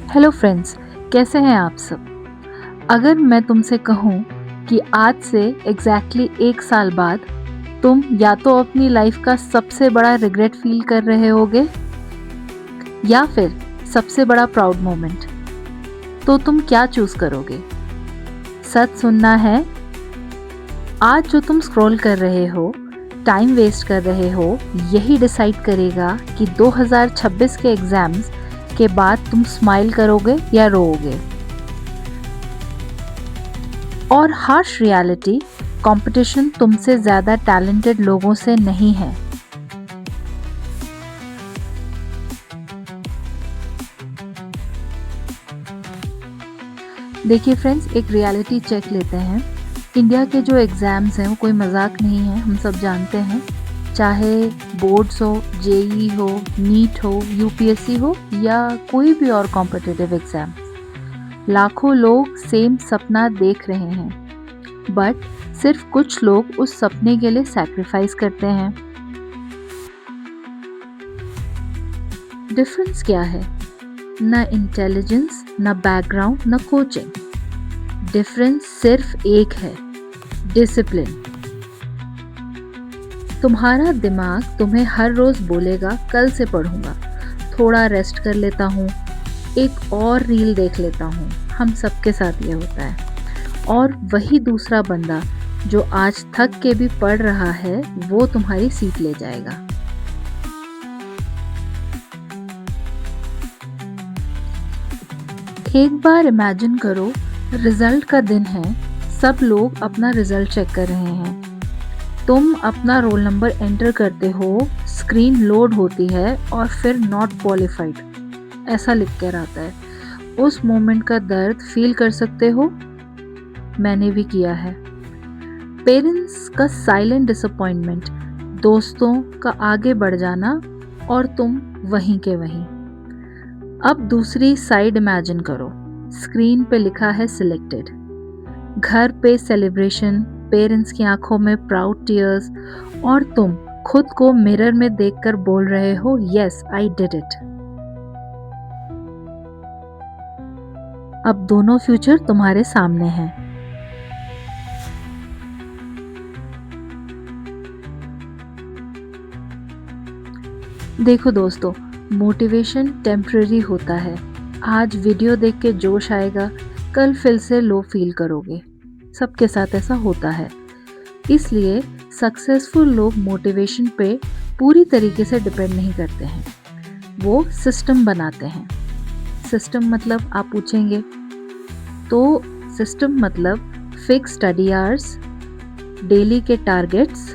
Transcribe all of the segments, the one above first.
Hello friends, कैसे हैं आप सब? अगर मैं तुमसे कहूँ कि आज से एग्जैक्टली 1 साल बाद तुम या तो अपनी लाइफ का सबसे बड़ा रिग्रेट फील कर रहे होगे या फिर सबसे बड़ा प्राउड मोमेंट, तो तुम क्या चूज करोगे? सच सुनना है, आज जो तुम स्क्रॉल कर रहे हो, टाइम वेस्ट कर रहे हो, यही डिसाइड करेगा कि 2026 के एग्जाम्स के बाद तुम स्माइल करोगे या रोओगे। और हार्श रियलिटी, कंपटीशन तुमसे ज़्यादा टैलेंटेड लोगों से नहीं है। देखिए फ्रेंड्स, एक रियलिटी चेक लेते हैं। इंडिया के जो एग्ज़ाम्स हैं वो कोई मजाक नहीं है, हम सब जानते हैं। चाहे बोर्ड्स हो, जेई हो, नीट हो, यूपीएससी हो या कोई भी और कॉम्पिटिटिव एग्ज़ाम, लाखों लोग सेम सपना देख रहे हैं, बट सिर्फ कुछ लोग उस सपने के लिए सैक्रिफाइस करते हैं। डिफरेंस क्या है? न इंटेलिजेंस, न बैकग्राउंड, न कोचिंग। डिफरेंस सिर्फ एक है, डिसिप्लिन। तुम्हारा दिमाग तुम्हें हर रोज बोलेगा कल से पढ़ूंगा, थोड़ा रेस्ट कर लेता हूँ, एक और रील देख लेता हूँ। हम सबके साथ ये होता है। और वही दूसरा बंदा जो आज थक के भी पढ़ रहा है, वो तुम्हारी सीट ले जाएगा। एक बार इमेजिन करो, रिजल्ट का दिन है, सब लोग अपना रिजल्ट चेक कर रहे हैं। तुम अपना रोल नंबर एंटर करते हो, स्क्रीन लोड होती है और फिर नॉट क्वालिफाइड ऐसा लिख कर आता है। उस मोमेंट का दर्द फील कर सकते हो? मैंने भी किया है। पेरेंट्स का साइलेंट डिसअपॉइंटमेंट, दोस्तों का आगे बढ़ जाना और तुम वहीं के वहीं। अब दूसरी साइड इमेजिन करो, स्क्रीन पे लिखा है सिलेक्टेड, घर पे सेलिब्रेशन, पेरेंट्स की आंखों में प्राउड टीयर्स, और तुम खुद को मिरर में देखकर बोल रहे हो, यस आई डिड इट। अब दोनों फ्यूचर तुम्हारे सामने हैं। देखो दोस्तों, मोटिवेशन टेम्पररी होता है। आज वीडियो देख के जोश आएगा, कल फिर से लो फील करोगे। सबके साथ ऐसा होता है। इसलिए सक्सेसफुल लोग मोटिवेशन पे पूरी तरीके से डिपेंड नहीं करते हैं, वो सिस्टम बनाते हैं। सिस्टम मतलब आप पूछेंगे, तो सिस्टम मतलब फिक्स स्टडी आवर्स, डेली के टारगेट्स,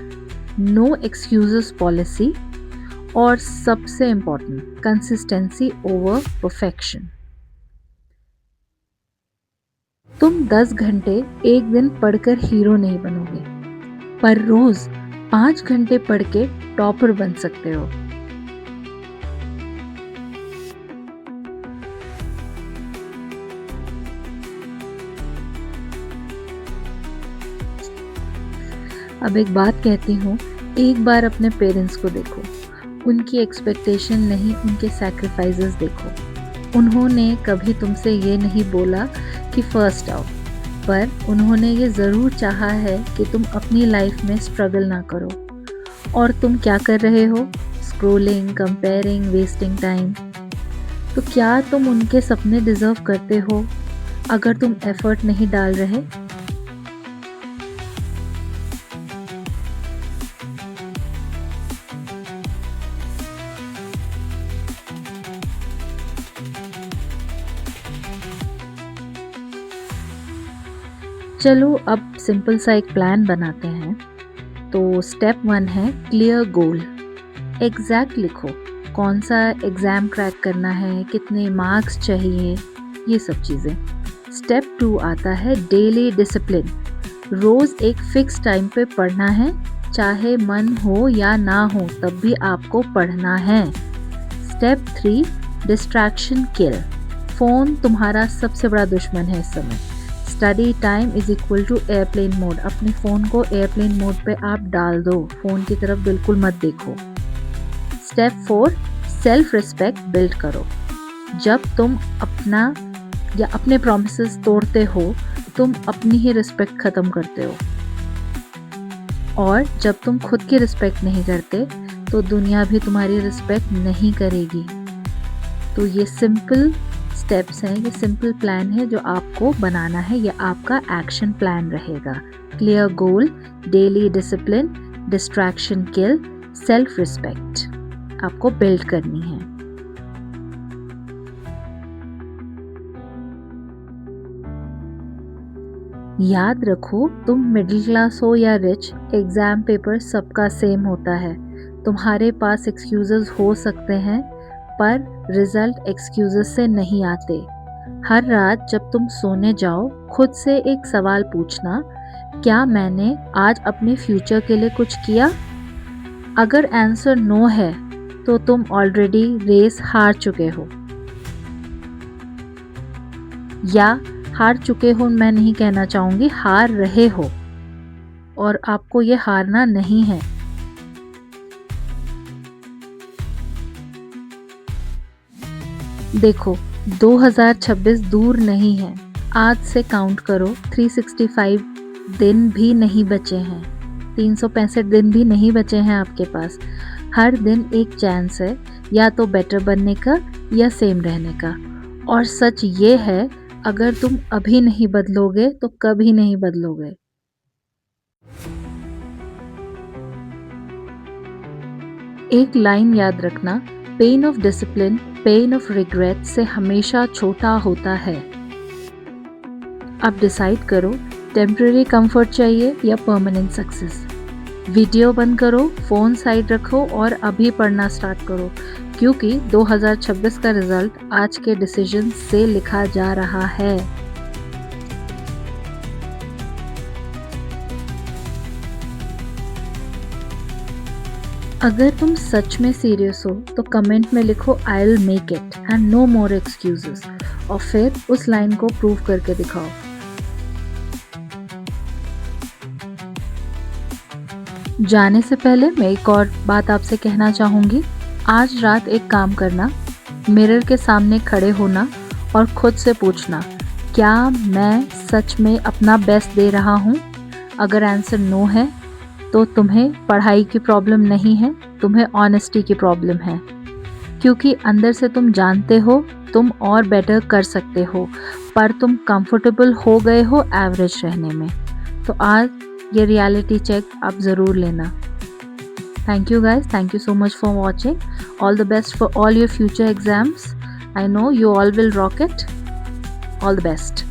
नो एक्सक्यूजेस पॉलिसी, और सबसे इम्पॉर्टेंट, कंसिस्टेंसी ओवर परफेक्शन। तुम 10 घंटे एक दिन पढ़कर हीरो नहीं बनोगे, पर रोज 5 घंटे पढ़ के टॉपर बन सकते हो। अब एक बात कहती हूँ, एक बार अपने पेरेंट्स को देखो, उनकी एक्सपेक्टेशन नहीं, उनके सैक्रिफाइसेस देखो। उन्होंने कभी तुमसे ये नहीं बोला कि फर्स्ट आओ, पर उन्होंने ये ज़रूर चाहा है कि तुम अपनी लाइफ में स्ट्रगल ना करो। और तुम क्या कर रहे हो? Scrolling, comparing, wasting time. तो क्या तुम उनके सपने डिज़र्व करते हो अगर तुम एफर्ट नहीं डाल रहे? चलो अब सिंपल सा एक प्लान बनाते हैं। तो स्टेप 1 है क्लियर गोल। एग्जैक्ट लिखो, कौन सा एग्ज़ाम क्रैक करना है, कितने मार्क्स चाहिए, ये सब चीज़ें। स्टेप 2 आता है डेली डिसिप्लिन। रोज़ एक फिक्स टाइम पे पढ़ना है, चाहे मन हो या ना हो तब भी आपको पढ़ना है। स्टेप 3 डिस्ट्रैक्शन किल। फ़ोन तुम्हारा सबसे बड़ा दुश्मन है इस समय। Study time is equal to airplane mode. अपने फ़ोन को एयरप्लेन मोड पे आप डाल दो, फ़ोन की तरफ बिल्कुल मत देखो। स्टेप 4 सेल्फ रिस्पेक्ट बिल्ड करो। जब तुम अपना या अपने प्रॉमिसेस तोड़ते हो, तुम अपनी ही रिस्पेक्ट ख़त्म करते हो, और जब तुम खुद की रिस्पेक्ट नहीं करते तो दुनिया भी तुम्हारी रिस्पेक्ट नहीं करेगी। तो ये सिंपल स्टेप्स हैं, ये सिंपल प्लान है जो आपको बनाना है, ये आपका एक्शन प्लान रहेगा। Clear goal, daily discipline, distraction kill, self respect आपको बिल्ड करनी है। याद रखो, तुम मिडिल क्लास हो या रिच, एग्ज़ाम पेपर सबका सेम होता है। तुम्हारे पास एक्सक्यूज़ेस हो सकते हैं, पर रिज़ल्ट एक्सक्यूज़ेस से नहीं आते। हर रात जब तुम सोने जाओ, खुद से एक सवाल पूछना, क्या मैंने आज अपने फ्यूचर के लिए कुछ किया? अगर आंसर नो है, तो तुम ऑलरेडी रेस हार चुके हो। या हार चुके हो मैं नहीं कहना चाहूँगी, हार रहे हो, और आपको ये हारना नहीं है। देखो, 2026 दूर नहीं है। आज से काउंट करो, 365 दिन भी नहीं बचे हैं, 365 दिन भी नहीं बचे हैं आपके पास। हर दिन एक चांस है, या तो बेटर बनने का या सेम रहने का। और सच ये है, अगर तुम अभी नहीं बदलोगे तो कभी नहीं बदलोगे। एक लाइन याद रखना, pain of discipline pain of regret से हमेशा छोटा होता है। अब डिसाइड करो, टेम्पररी कंफर्ट चाहिए या परमानेंट सक्सेस। वीडियो बंद करो, फ़ोन साइड रखो और अभी पढ़ना स्टार्ट करो, क्योंकि 2026 का रिजल्ट आज के डिसीजन से लिखा जा रहा है। अगर तुम सच में सीरियस हो तो कमेंट में लिखो I will make it and no more excuses, और फिर उस लाइन को प्रूव करके दिखाओ। जाने से पहले मैं एक और बात आपसे कहना चाहूँगी। आज रात एक काम करना, मिरर के सामने खड़े होना और खुद से पूछना, क्या मैं सच में अपना बेस्ट दे रहा हूँ? अगर आंसर नो है तो तुम्हें पढ़ाई की प्रॉब्लम नहीं है, तुम्हें ऑनेस्टी की प्रॉब्लम है, क्योंकि अंदर से तुम जानते हो तुम और बेटर कर सकते हो, पर तुम कंफर्टेबल हो गए हो एवरेज रहने में। तो आज ये रियलिटी चेक आप ज़रूर लेना। Thank you guys, thank you so much for watching. All the best for all your future exams. I know you all will rock it. All the best.